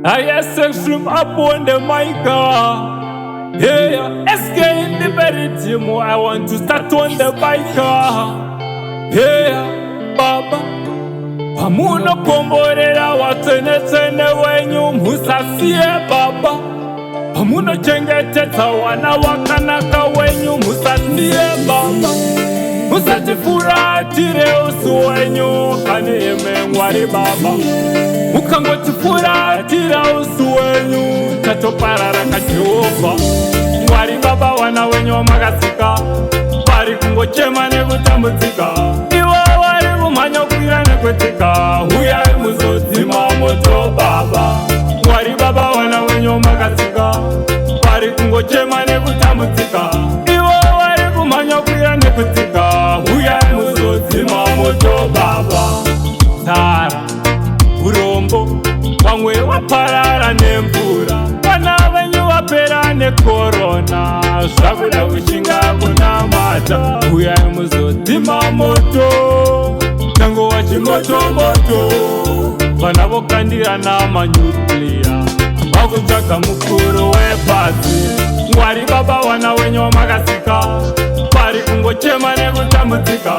ESMAQ from up on the mic. Yeah, SK in the Riddim. I want to start on the bike. Yeah, Baba. Pamuno komborera watene wenyu musasie Baba. Pamuno chengeteta wana wakanaka wenyu musasie Baba. Musatifuratire usu wenyu kanime Mwari Baba. Mukangotifuratira usu wenyu tatoparara kaJehova. Mwari Baba wana wenyu wamagasika pari kungochema nekutambudzika. Iwo wari kumhanya kukwira nekwetika uyai muzodzima moto Baba. Mwari Baba wana wenyu wamagasika pari kungochema nekutambudzika. Iwo wari kumhanya kukwira nekwetika uyai muzodzima moto Baba. Tara urombo wamwe waparara nemvura, vana venyu vapera nekorona, zvakuda kushinga kunamata. Uyai muzodzima moto tango wachimoto-moto, vana vokandira namanyukliya vakutsvaga mukuru wepasi. Mwari Baba wana wenyu wamagasika pari kungochema nekutambudzika.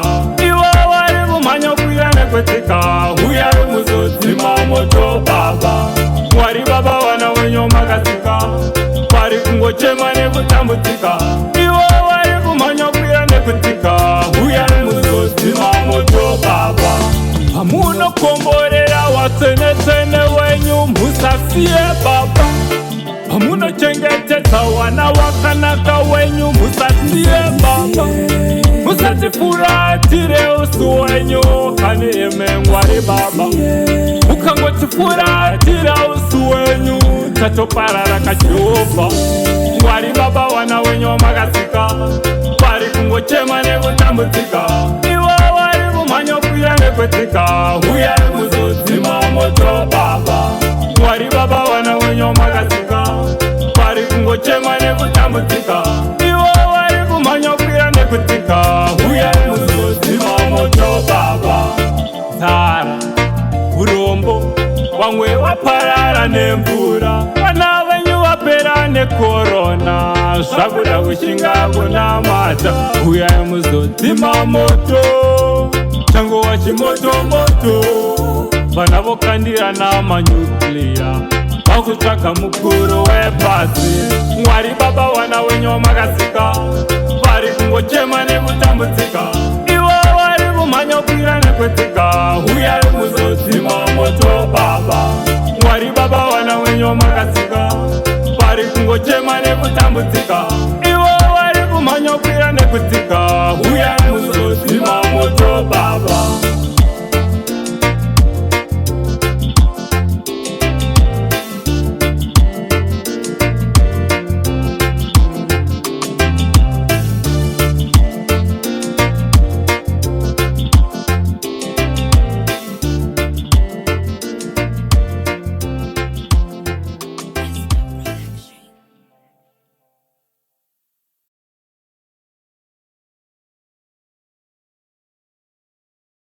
Iwo vari kumhanya kukwira nekwetika uyai muzodzima moto Baba. Mwari Baba wana wenyu wamagasika pari kungochema nekutambudzika. Iwo vari kumhanya kukwira nekwetika uyai muzodzima moto Baba. Pamunokomborera watene wenyu musasie Baba. Pamunochengetedza wana wakanaka wenyu musasie Baba. Musatifuratire usu wenyu kanime Mwari Baba. Mukangotifuratira usu wenyu tatoparara kaJehova. Mwari Baba wana wenyu wamagasika pari kungochema nekutambudzika. Iwo vari kumhanya kukwira nekwetika uyai muzodzima moto Baba. Mwari Baba wana wenyu wamagasika pari kungochema nekutambudzika. Iwo vari kumhanya kukwira nekwetika uyai muzodzima moto Baba. Tara urombo wamwe waparara nemvura, vana venyu vapera nekorona, zvakuda kushinga kunamata. Uyai muzodzima moto tango wachimoto-moto, vana vokandira namanyukliya vakutsvaga mukuru wepasi. Mwari Baba wana wenyu wamagasika vari kungochema nekutambudzika. Iwo vari kumhanya kukwira nekwetika uyai muzodzima moto Baba. Mwari Baba wana wenyu wamagasika vari kungochema nekutambudzika. Iwo vari kumhanya kukwira nekwetika uyai muzodzima moto Baba.